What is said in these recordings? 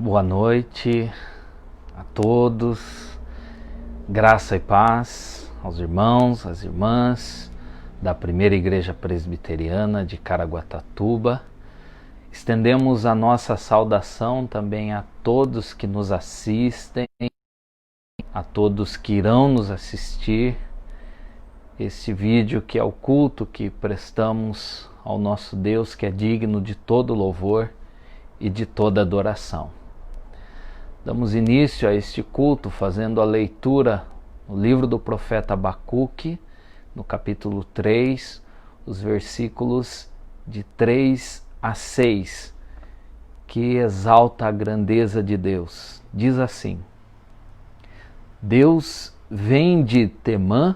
Boa noite a todos, graça e paz aos irmãos, às irmãs da Primeira Igreja Presbiteriana de Caraguatatuba. Estendemos a nossa saudação também a todos que nos assistem, a todos que irão nos assistir. Este vídeo que é o culto que prestamos ao nosso Deus, que é digno de todo louvor e de toda adoração. Damos início a este culto fazendo a leitura no livro do profeta Abacuque, no capítulo 3, os versículos de 3 a 6, que exalta a grandeza de Deus. Diz assim: Deus vem de Temã,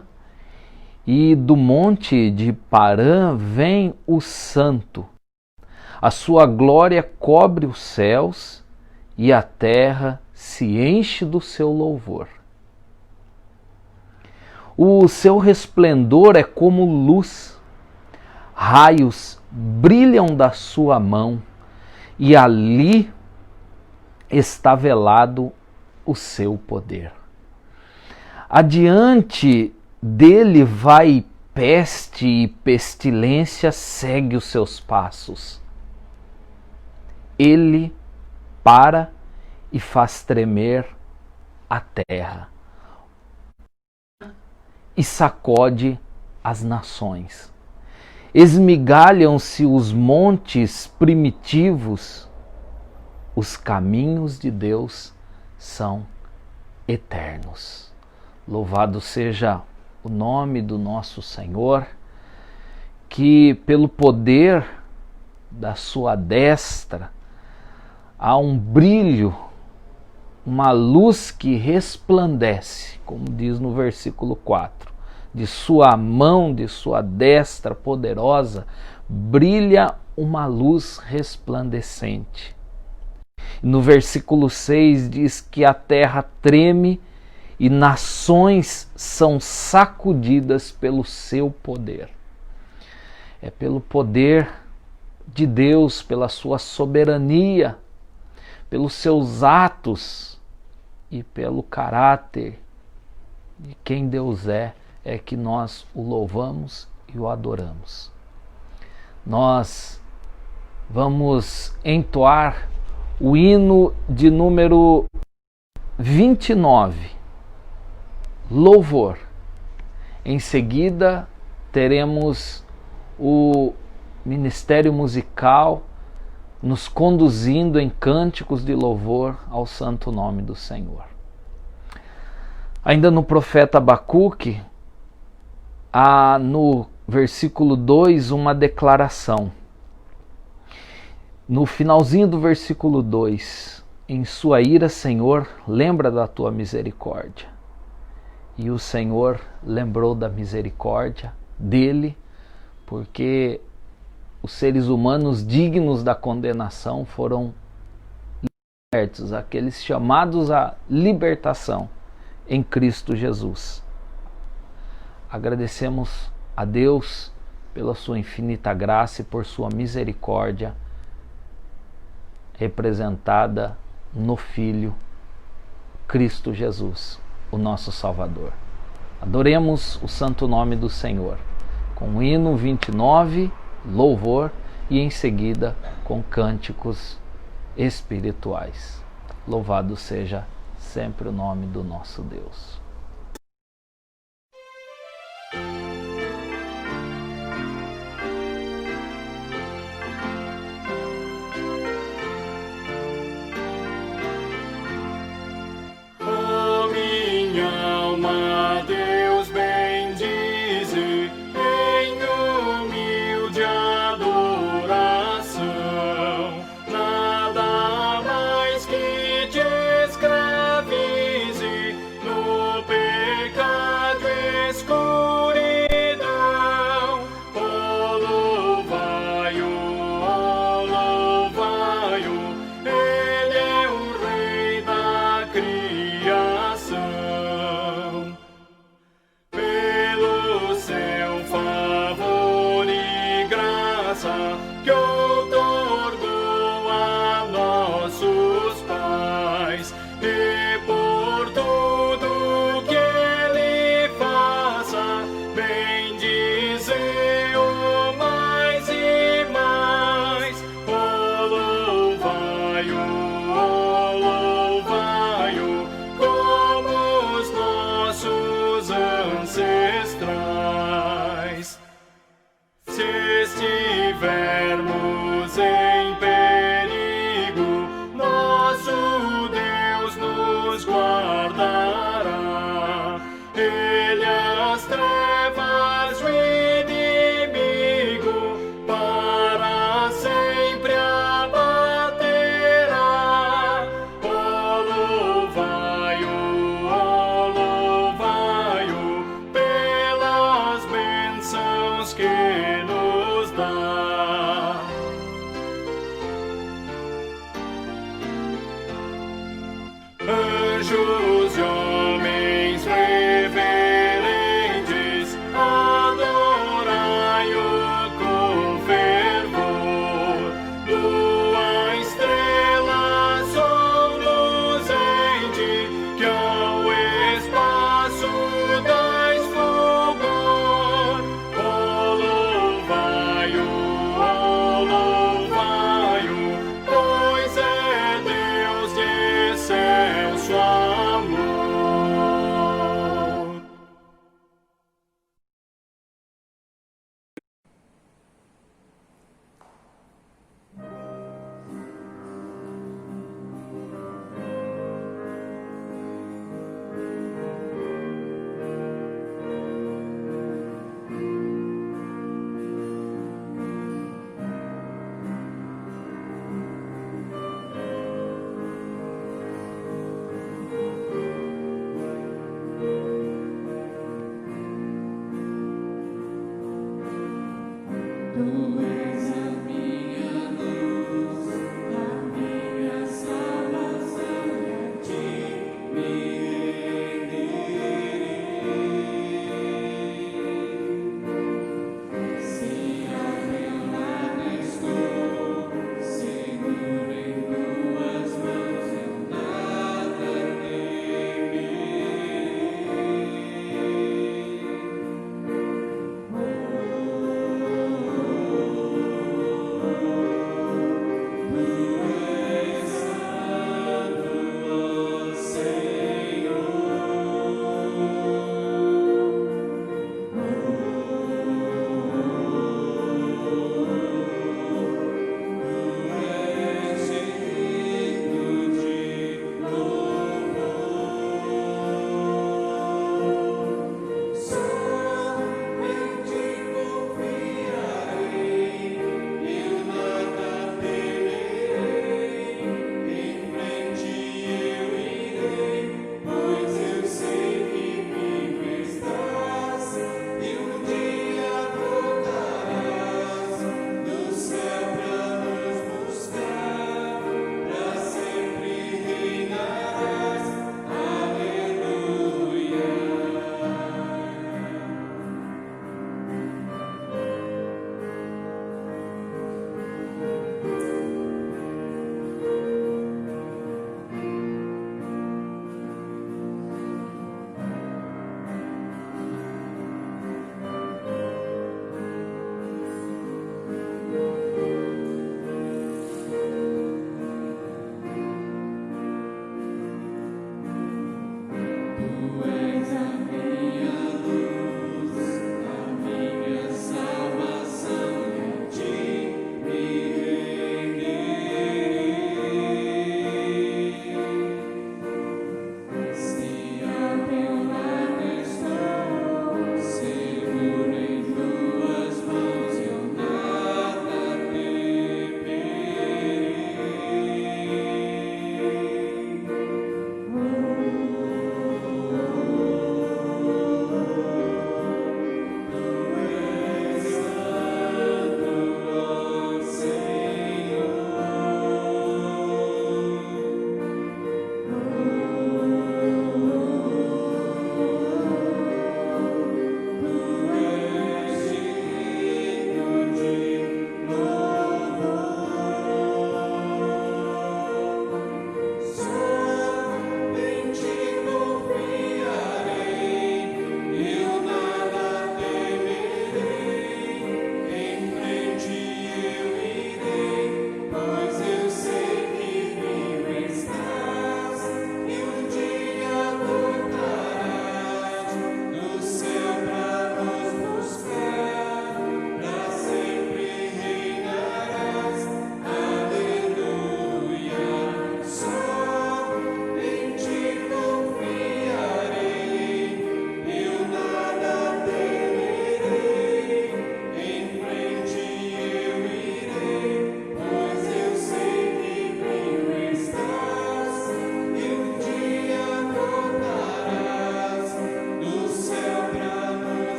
e do monte de Parã vem o Santo. A sua glória cobre os céus, e a terra se enche do seu louvor. O seu resplendor é como luz, raios brilham da sua mão, e ali está velado o seu poder. Adiante dele vai peste e pestilência segue os seus passos. Ele para e faz tremer a terra e sacode as nações. Esmigalham-se os montes primitivos, os caminhos de Deus são eternos. Louvado seja o nome do nosso Senhor, que pelo poder da sua destra há um brilho, uma luz que resplandece, como diz no versículo 4. De sua mão, de sua destra poderosa, brilha uma luz resplandecente. No versículo 6 diz que a terra treme e nações são sacudidas pelo seu poder. É pelo poder de Deus, pela sua soberania, pelos seus atos e pelo caráter de quem Deus é que nós o louvamos e o adoramos. Nós vamos entoar o hino de número 29, Louvor. Em seguida teremos o ministério musical nos conduzindo em cânticos de louvor ao santo nome do Senhor. Ainda no profeta Abacuque, há no versículo 2 uma declaração. No finalzinho do versículo 2, em sua ira, Senhor, lembra da tua misericórdia. E o Senhor lembrou da misericórdia dele, porque os seres humanos dignos da condenação foram libertos, aqueles chamados à libertação em Cristo Jesus. Agradecemos a Deus pela sua infinita graça e por sua misericórdia representada no Filho Cristo Jesus, o nosso Salvador. Adoremos o santo nome do Senhor com o hino 29, louvor, e em seguida com cânticos espirituais. Louvado seja sempre o nome do nosso Deus. Nada mais que te escravize no anjos e homens reverentes, adorai-o com fervor. Lua, estrela, sol luzente, que ao espaço dais fulgor. Oh, louvai-o, pois é Deus de excelso amor. Tu és a minha luz, a minha salvação, e a ti me renderei. Se ao meu lado estou, seguro em tuas mãos, eu nada temerei.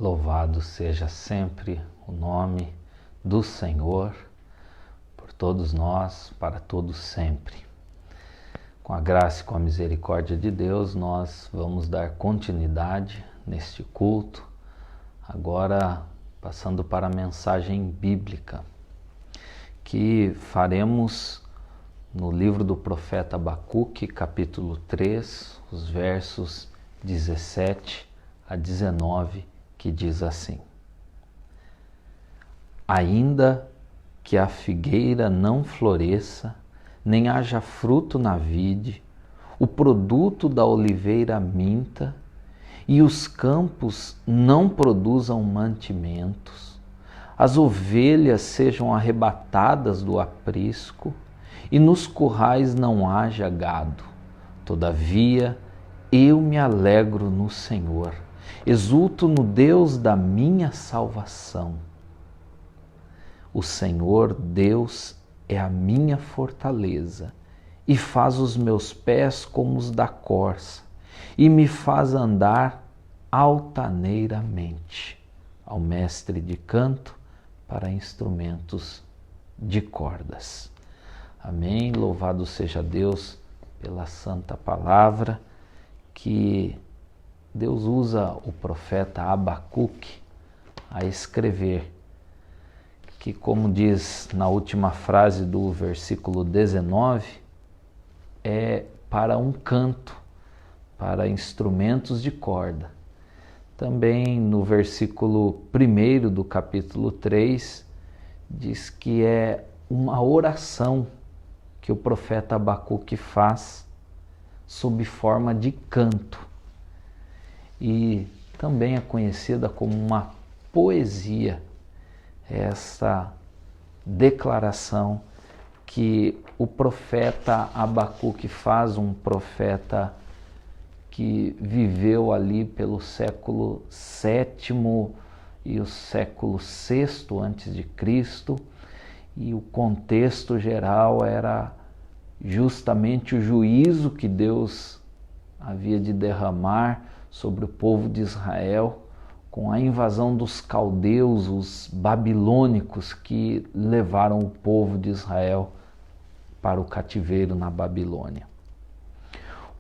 Louvado seja sempre o nome do Senhor, por todos nós, para todos sempre. Com a graça e com a misericórdia de Deus, nós vamos dar continuidade neste culto, agora passando para a mensagem bíblica, que faremos no livro do profeta Abacuque, capítulo 3, os versos 17 a 19, que diz assim: Ainda que a figueira não floresça, nem haja fruto na vide, o produto da oliveira minta, e os campos não produzam mantimentos, as ovelhas sejam arrebatadas do aprisco, e nos currais não haja gado. Todavia, eu me alegro no Senhor, exulto no Deus da minha salvação. O Senhor Deus é a minha fortaleza, e faz os meus pés como os da corça, e me faz andar altaneiramente. Ao mestre de canto para instrumentos de cordas. Amém. Louvado seja Deus pela santa palavra que Deus usa o profeta Abacuque a escrever, que, como diz na última frase do versículo 19, é para um canto, para instrumentos de corda. Também no versículo 1 do capítulo 3, diz que é uma oração que o profeta Abacuque faz sob forma de canto. E também é conhecida como uma poesia, essa declaração que o profeta Abacuque faz, um profeta que viveu ali pelo século VII e o século VI antes de Cristo, e o contexto geral era justamente o juízo que Deus havia de derramar sobre o povo de Israel com a invasão dos caldeus, os babilônicos, que levaram o povo de Israel para o cativeiro na Babilônia.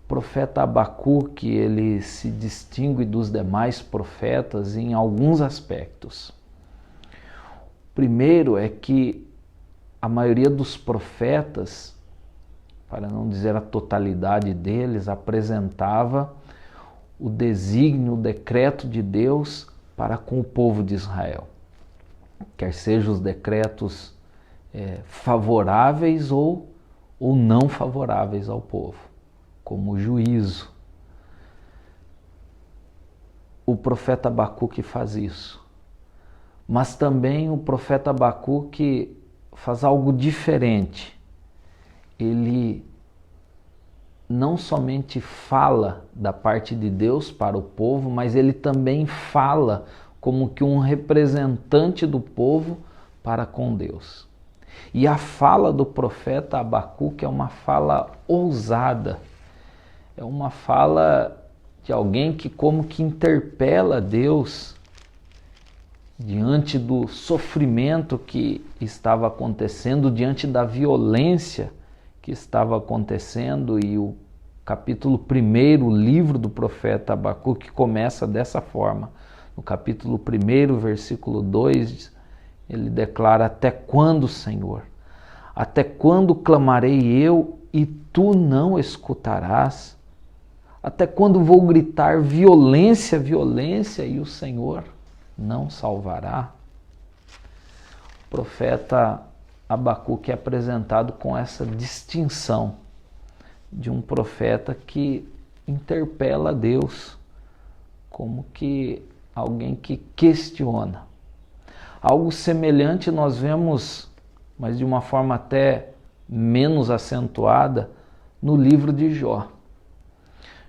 O profeta Abacuque, ele se distingue dos demais profetas em alguns aspectos. O primeiro é que a maioria dos profetas, para não dizer a totalidade deles, apresentava o desígnio, o decreto de Deus para com o povo de Israel. Quer sejam os decretos favoráveis ou não favoráveis ao povo, como o juízo. O profeta Abacuque faz isso. Mas também o profeta Abacuque faz algo diferente. Ele não somente fala da parte de Deus para o povo, mas ele também fala como que um representante do povo para com Deus. E a fala do profeta Abacuque é uma fala ousada, é uma fala de alguém que como que interpela Deus diante do sofrimento que estava acontecendo, diante da violência que estava acontecendo. E o capítulo 1, o livro do profeta Abacuque, começa dessa forma. No capítulo 1, versículo 2, ele declara: Até quando, Senhor? Até quando clamarei eu e tu não escutarás? Até quando vou gritar violência, violência, e o Senhor não salvará? O profeta Abacuque é apresentado com essa distinção de um profeta que interpela Deus, como que alguém que questiona. Algo semelhante nós vemos, mas de uma forma até menos acentuada, no livro de Jó.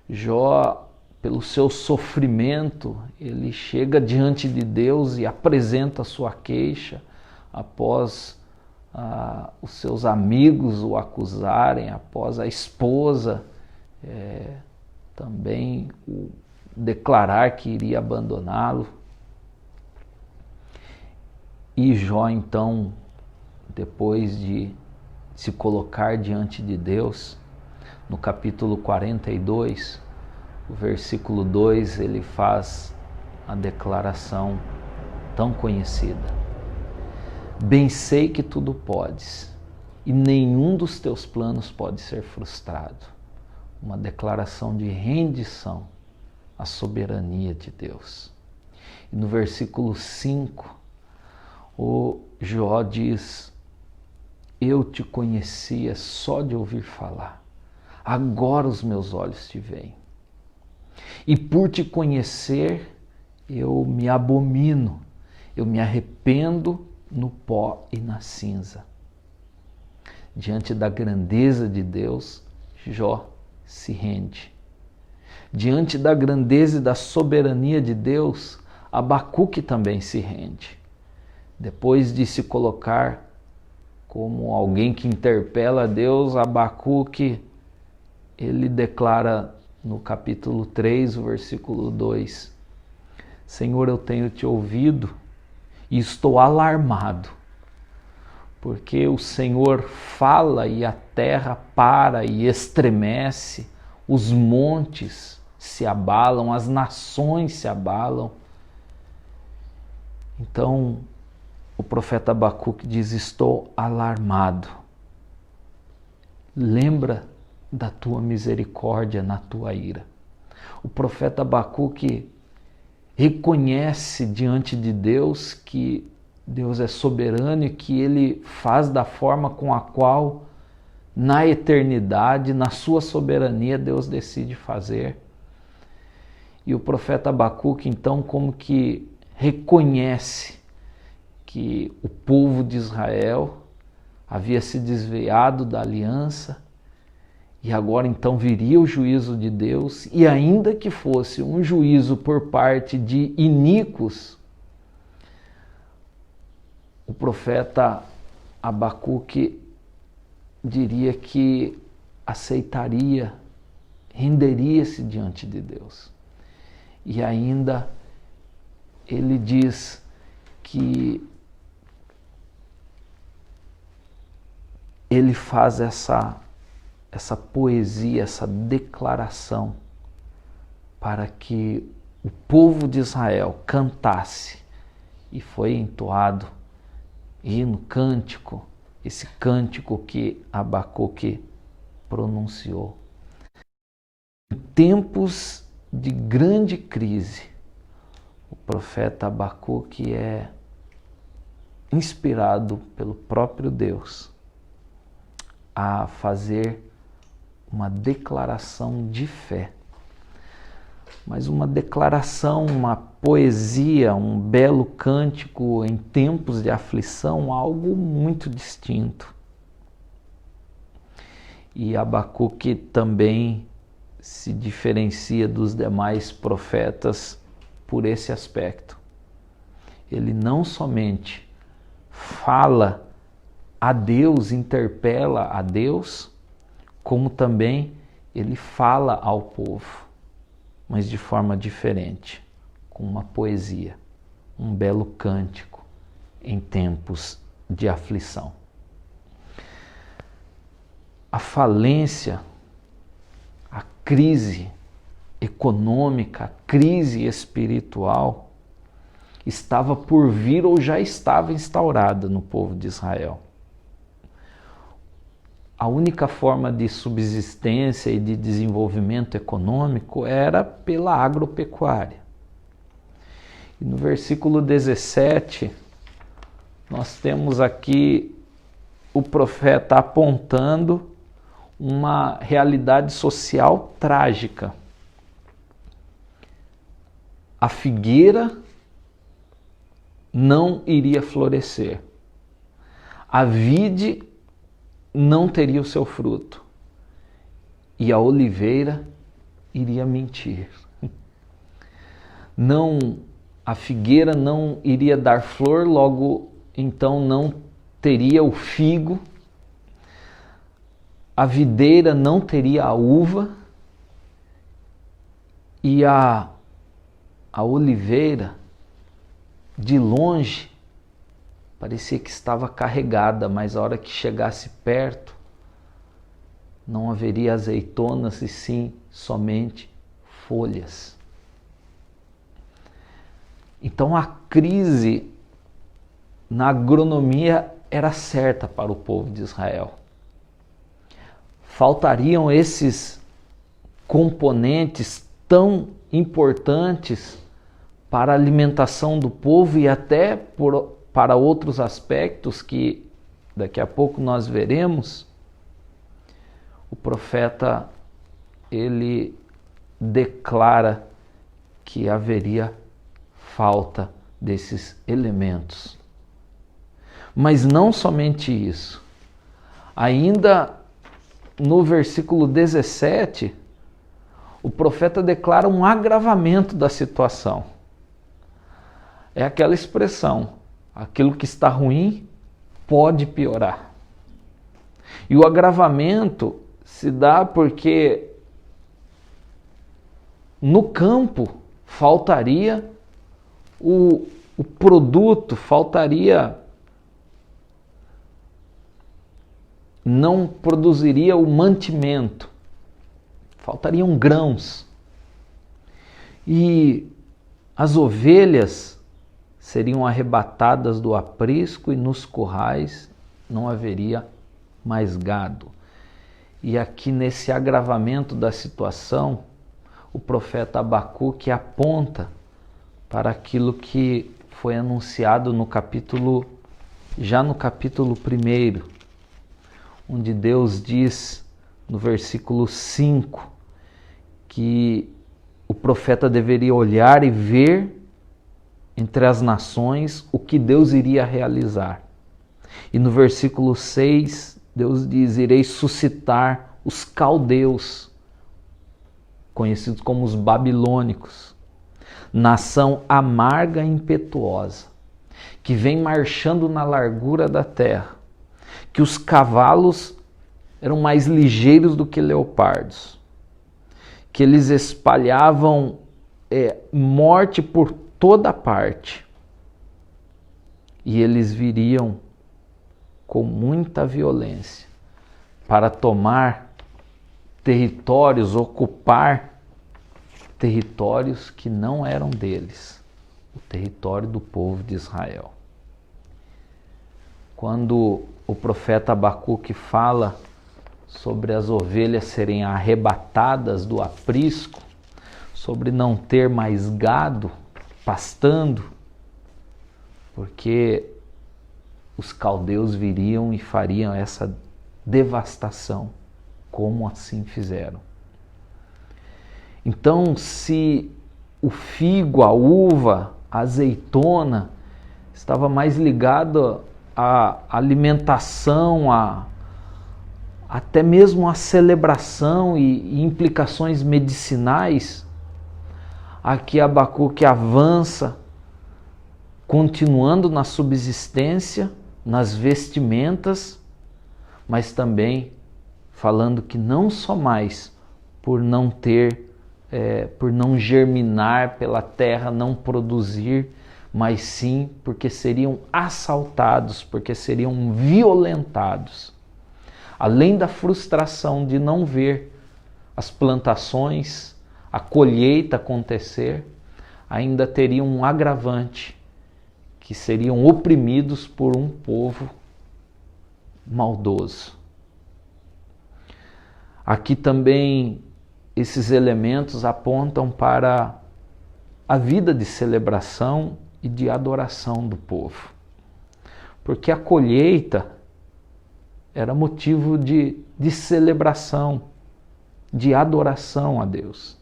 Jó, pelo seu sofrimento, ele chega diante de Deus e apresenta sua queixa após os seus amigos o acusarem, após a esposa também declarar que iria abandoná-lo. E Jó, então, depois de se colocar diante de Deus, no capítulo 42, o versículo 2, ele faz a declaração tão conhecida: bem sei que tudo podes, e nenhum dos teus planos pode ser frustrado. Uma declaração de rendição à soberania de Deus. E no versículo 5, o Jó diz: eu te conhecia só de ouvir falar, agora os meus olhos te veem. E por te conhecer, eu me abomino, eu me arrependo no pó e na cinza. Diante da grandeza de Deus, Jó se rende. Diante da grandeza e da soberania de Deus, Abacuque também se rende. Depois de se colocar como alguém que interpela a Deus, Abacuque, ele declara no capítulo 3, o versículo 2: Senhor, eu tenho te ouvido e estou alarmado, porque o Senhor fala e a terra para e estremece, os montes se abalam, as nações se abalam. Então, o profeta Abacuque diz: estou alarmado. Lembra da tua misericórdia na tua ira. O profeta Abacuque reconhece diante de Deus que Deus é soberano e que Ele faz da forma com a qual, na eternidade, na sua soberania, Deus decide fazer. E o profeta Abacuque, então, como que reconhece que o povo de Israel havia se desviado da aliança e agora então viria o juízo de Deus, e ainda que fosse um juízo por parte de iníquos, o profeta Abacuque diria que aceitaria, renderia-se diante de Deus. E ainda ele diz que ele faz essa poesia, essa declaração para que o povo de Israel cantasse, e foi entoado hino, cântico, esse cântico que Abacuque pronunciou. Em tempos de grande crise, o profeta Abacuque é inspirado pelo próprio Deus a fazer uma declaração de fé. Mas uma declaração, uma poesia, um belo cântico em tempos de aflição, algo muito distinto. E Abacuque também se diferencia dos demais profetas por esse aspecto. Ele não somente fala a Deus, interpela a Deus, como também ele fala ao povo, mas de forma diferente, com uma poesia, um belo cântico em tempos de aflição. A falência, a crise econômica, a crise espiritual estava por vir ou já estava instaurada no povo de Israel. A única forma de subsistência e de desenvolvimento econômico era pela agropecuária. E no versículo 17, nós temos aqui o profeta apontando uma realidade social trágica. A figueira não iria florescer. A vide não teria o seu fruto. E a oliveira iria mentir. A figueira não iria dar flor, logo então não teria o figo. A videira não teria a uva. E a oliveira, de longe, parecia que estava carregada, mas a hora que chegasse perto, não haveria azeitonas e sim somente folhas. Então a crise na agronomia era certa para o povo de Israel. Faltariam esses componentes tão importantes para a alimentação do povo e até para outros aspectos que daqui a pouco nós veremos. O profeta, ele declara que haveria falta desses elementos. Mas não somente isso. Ainda no versículo 17, o profeta declara um agravamento da situação. É aquela expressão, aquilo que está ruim pode piorar. E o agravamento se dá porque no campo faltaria o produto, não produziria o mantimento, faltariam grãos. E as ovelhas seriam arrebatadas do aprisco e nos currais não haveria mais gado. E aqui nesse agravamento da situação, o profeta Abacuque aponta para aquilo que foi anunciado já no capítulo 1, onde Deus diz no versículo 5 que o profeta deveria olhar e ver entre as nações o que Deus iria realizar. E no versículo 6, Deus diz: irei suscitar os caldeus, conhecidos como os babilônicos, nação amarga e impetuosa, que vem marchando na largura da terra, que os cavalos eram mais ligeiros do que leopardos, que eles espalhavam morte por toda parte, e eles viriam com muita violência para tomar territórios, ocupar territórios que não eram deles, o território do povo de Israel. Quando o profeta Abacuque fala sobre as ovelhas serem arrebatadas do aprisco, sobre não ter mais gado pastando, porque os caldeus viriam e fariam essa devastação, como assim fizeram. Então, se o figo, a uva, a azeitona estava mais ligado à alimentação, até mesmo à celebração e implicações medicinais, aqui Abacuque avança, continuando na subsistência, nas vestimentas, mas também falando que não só mais por não ter, por não germinar pela terra, não produzir, mas sim porque seriam assaltados, porque seriam violentados. Além da frustração de não ver as plantações, a colheita acontecer, ainda teriam um agravante, que seriam oprimidos por um povo maldoso. Aqui também esses elementos apontam para a vida de celebração e de adoração do povo. Porque a colheita era motivo de celebração, de adoração a Deus.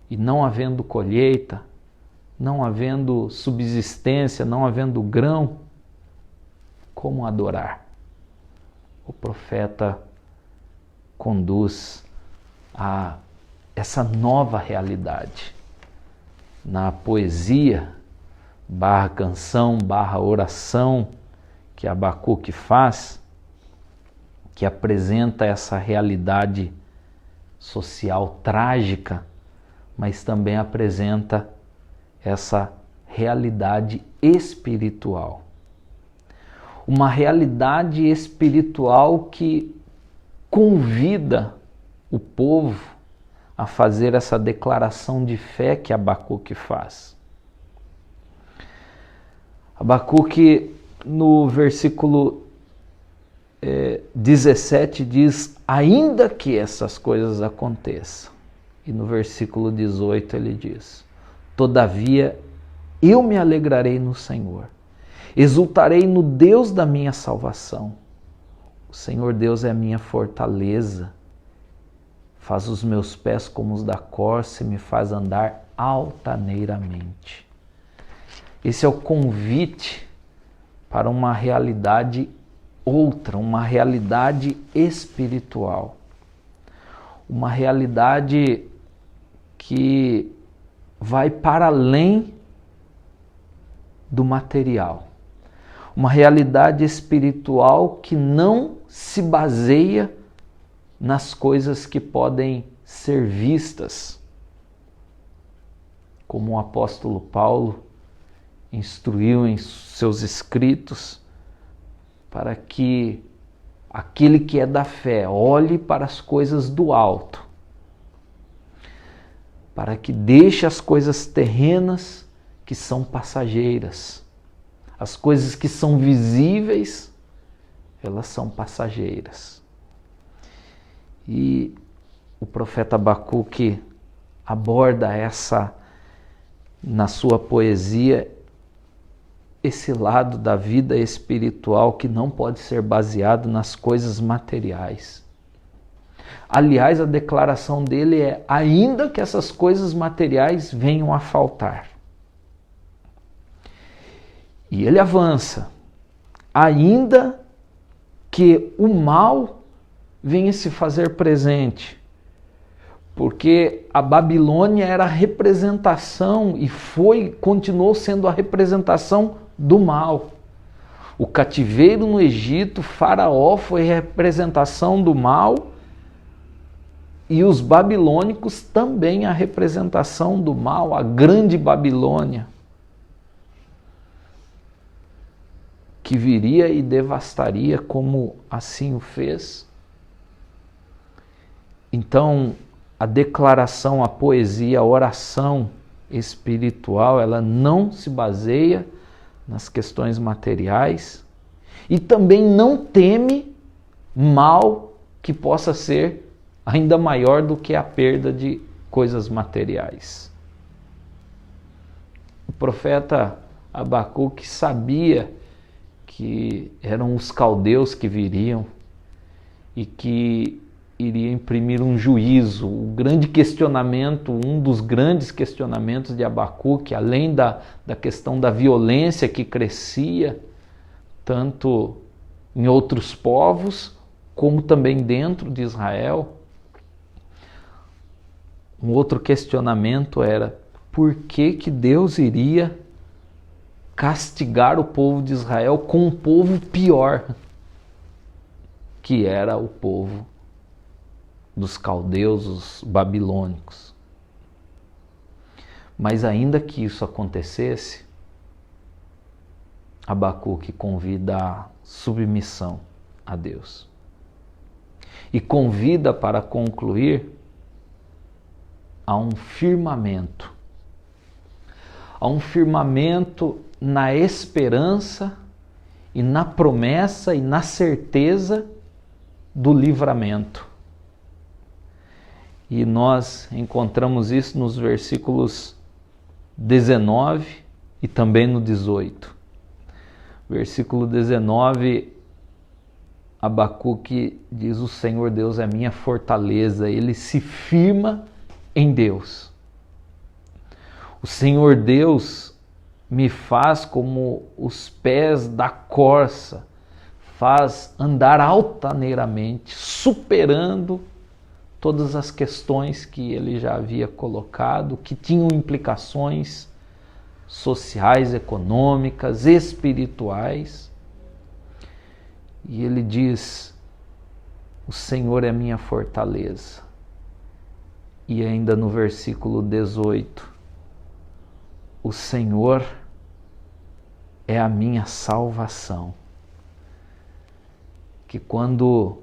E não havendo colheita, não havendo subsistência, não havendo grão, como adorar? O profeta conduz a essa nova realidade. Na poesia, / canção, / oração que Abacuque faz, que apresenta essa realidade social trágica, mas também apresenta essa realidade espiritual. uma realidade espiritual que convida o povo a fazer essa declaração de fé que Abacuque faz. Abacuque, no versículo 17, diz: ainda que essas coisas aconteçam. E no versículo 18 ele diz: todavia eu me alegrarei no Senhor, exultarei no Deus da minha salvação. O Senhor Deus é a minha fortaleza, faz os meus pés como os da corça e me faz andar altaneiramente. Esse é o convite para uma realidade outra, uma realidade espiritual. Uma realidade que vai para além do material. Uma realidade espiritual que não se baseia nas coisas que podem ser vistas, como o apóstolo Paulo instruiu em seus escritos, para que aquele que é da fé olhe para as coisas do alto, para que deixe as coisas terrenas que são passageiras. As coisas que são visíveis, elas são passageiras. E o profeta Abacuque aborda na sua poesia, esse lado da vida espiritual que não pode ser baseado nas coisas materiais. Aliás, a declaração dele é: ainda que essas coisas materiais venham a faltar. E ele avança: ainda que o mal venha se fazer presente, porque a Babilônia era a representação e continuou sendo a representação do mal. O cativeiro no Egito, Faraó foi a representação do mal, e os babilônicos também a representação do mal, a grande Babilônia, que viria e devastaria como assim o fez. Então, a declaração, a poesia, a oração espiritual, ela não se baseia nas questões materiais e também não teme mal que possa ser ainda maior do que a perda de coisas materiais. O profeta Abacuque sabia que eram os caldeus que viriam e que iria imprimir um juízo. O grande questionamento, um dos grandes questionamentos de Abacuque, além da questão da violência que crescia, tanto em outros povos, como também dentro de Israel, um outro questionamento era: por que Deus iria castigar o povo de Israel com um povo pior, que era o povo dos caldeus, os babilônicos? Mas ainda que isso acontecesse, Abacuque convida a submissão a Deus. E convida, para concluir, a um firmamento. A um firmamento na esperança e na promessa e na certeza do livramento. E nós encontramos isso nos versículos 19 e também no 18. Versículo 19, Abacuque diz: o Senhor Deus é minha fortaleza. Ele se firma em Deus. O Senhor Deus me faz como os pés da corça, faz andar altaneiramente, superando todas as questões que ele já havia colocado, que tinham implicações sociais, econômicas, espirituais. E ele diz: o Senhor é minha fortaleza. E ainda no versículo 18, o Senhor é a minha salvação. que quando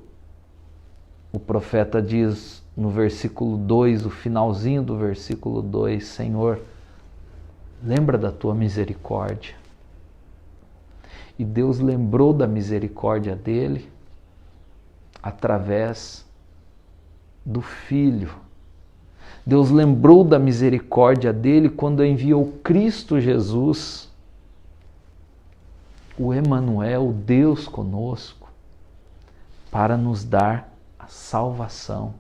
o profeta diz no versículo 2, o finalzinho do versículo 2, Senhor, lembra da tua misericórdia. E Deus lembrou da misericórdia dele através do Filho. Deus lembrou da misericórdia dele quando enviou Cristo Jesus, o Emanuel, Deus conosco, para nos dar a salvação,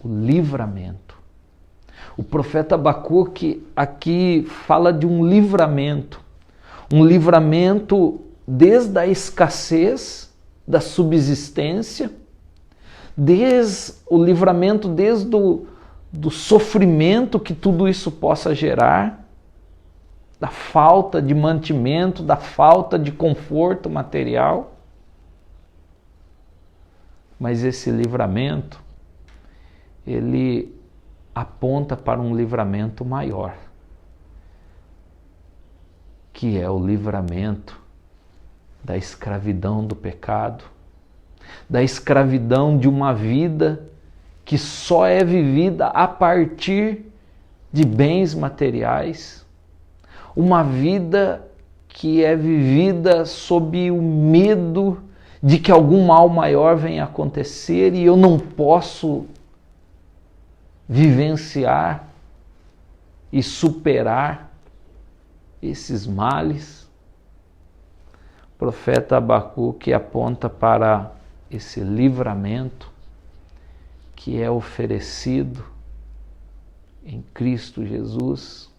o livramento. O profeta Abacuque aqui fala de um livramento desde a escassez da subsistência, o livramento desde do sofrimento que tudo isso possa gerar, da falta de mantimento, da falta de conforto material. Mas esse livramento, ele aponta para um livramento maior, que é o livramento da escravidão do pecado, da escravidão de uma vida que só é vivida a partir de bens materiais, uma vida que é vivida sob o medo de que algum mal maior venha acontecer e eu não posso vivenciar e superar esses males. O profeta Abacuque aponta para esse livramento que é oferecido em Cristo Jesus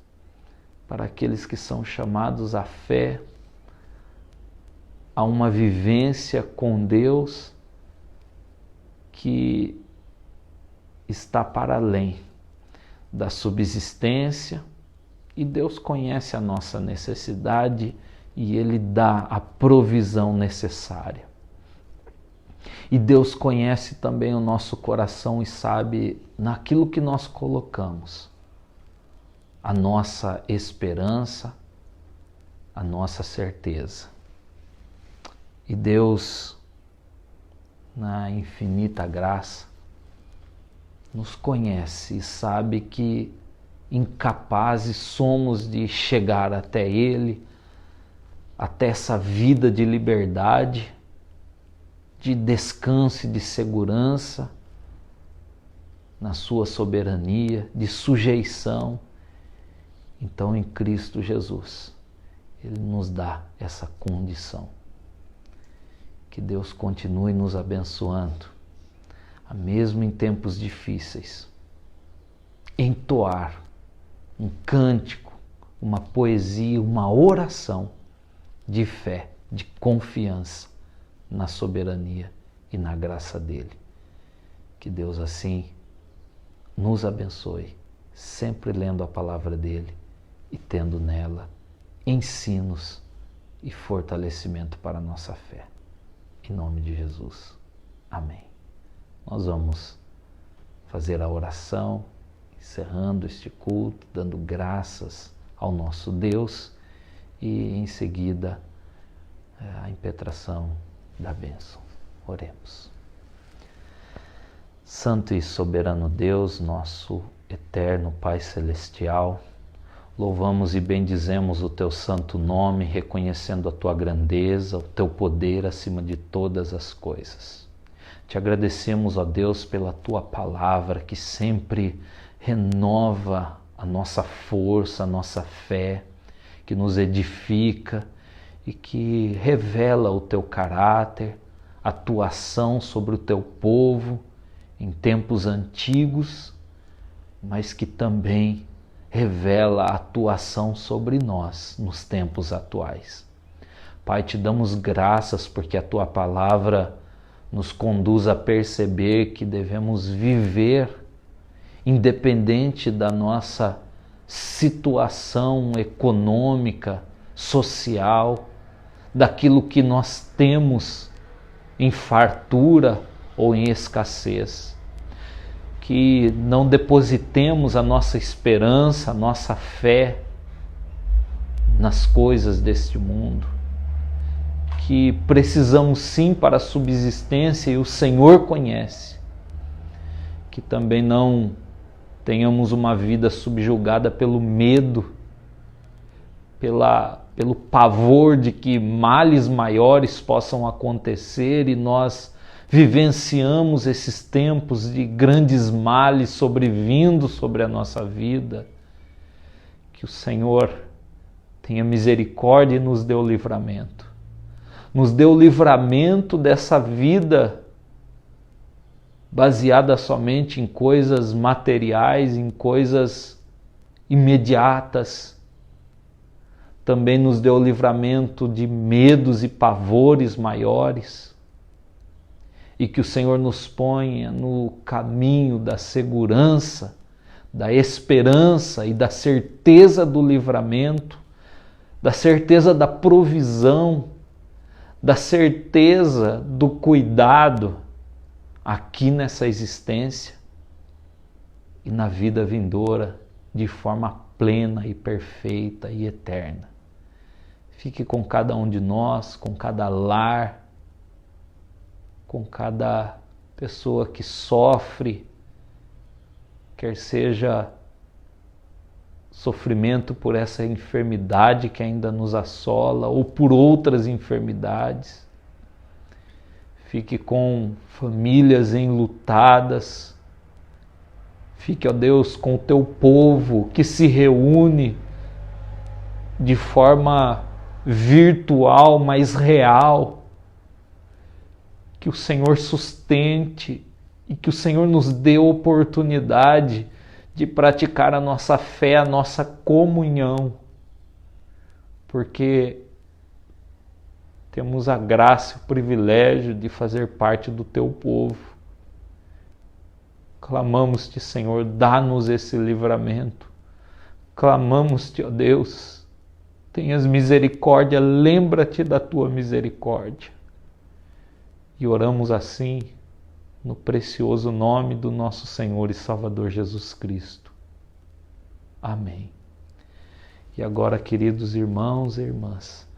para aqueles que são chamados à fé, a uma vivência com Deus que está para além da subsistência, e Deus conhece a nossa necessidade e Ele dá a provisão necessária. E Deus conhece também o nosso coração e sabe naquilo que nós colocamos a nossa esperança, a nossa certeza. E Deus, na infinita graça, nos conhece e sabe que incapazes somos de chegar até Ele, até essa vida de liberdade, de descanso e de segurança na sua soberania, de sujeição. Então, em Cristo Jesus, Ele nos dá essa condição. Que Deus continue nos abençoando, a mesmo em tempos difíceis, entoar um cântico, uma poesia, uma oração de fé, de confiança na soberania e na graça dEle. Que Deus assim nos abençoe, sempre lendo a palavra dEle e tendo nela ensinos e fortalecimento para a nossa fé. Em nome de Jesus. Amém. Nós vamos fazer a oração, encerrando este culto, dando graças ao nosso Deus e em seguida a impetração da bênção. Oremos. Santo e soberano Deus, nosso eterno Pai Celestial, louvamos e bendizemos o Teu santo nome, reconhecendo a Tua grandeza, o Teu poder acima de todas as coisas. Te agradecemos, ó Deus, pela Tua palavra que sempre renova a nossa força, a nossa fé, que nos edifica e que revela o Teu caráter, a Tua ação sobre o Teu povo em tempos antigos, mas que também revela a Tua ação sobre nós nos tempos atuais. Pai, Te damos graças porque a Tua palavra nos conduz a perceber que devemos viver independente da nossa situação econômica, social, daquilo que nós temos em fartura ou em escassez. Que não depositemos a nossa esperança, a nossa fé nas coisas deste mundo. que precisamos sim para a subsistência e o Senhor conhece. Que também não tenhamos uma vida subjugada pelo medo, pelo pavor de que males maiores possam acontecer e nós vivenciamos esses tempos de grandes males sobrevindo sobre a nossa vida. Que o Senhor tenha misericórdia e nos dê o livramento. Nos dê o livramento dessa vida baseada somente em coisas materiais, em coisas imediatas. Também nos dê o livramento de medos e pavores maiores. E que o Senhor nos ponha no caminho da segurança, da esperança e da certeza do livramento, da certeza da provisão, da certeza do cuidado aqui nessa existência e na vida vindoura de forma plena e perfeita e eterna. Fique com cada um de nós, com cada lar, com cada pessoa que sofre, quer seja sofrimento por essa enfermidade que ainda nos assola ou por outras enfermidades. Fique com famílias enlutadas. Fique, ó Deus, com o teu povo que se reúne de forma virtual, mas real. Que o Senhor sustente e que o Senhor nos dê oportunidade de praticar a nossa fé, a nossa comunhão, porque temos a graça e o privilégio de fazer parte do teu povo. Clamamos-te, Senhor, dá-nos esse livramento. Clamamos-te, ó Deus, tenhas misericórdia, lembra-te da tua misericórdia. E oramos assim, no precioso nome do nosso Senhor e Salvador Jesus Cristo. Amém. E agora, queridos irmãos e irmãs,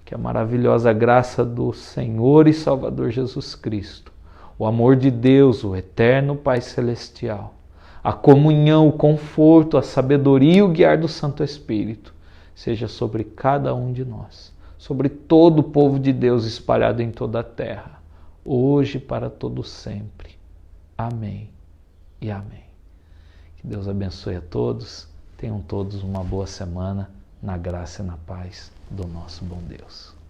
que a maravilhosa graça do Senhor e Salvador Jesus Cristo, o amor de Deus, o eterno Pai Celestial, a comunhão, o conforto, a sabedoria e o guiar do Santo Espírito, seja sobre cada um de nós, sobre todo o povo de Deus espalhado em toda a terra, hoje e para todo sempre. Amém e amém. Que Deus abençoe a todos, tenham todos uma boa semana, na graça e na paz do nosso bom Deus.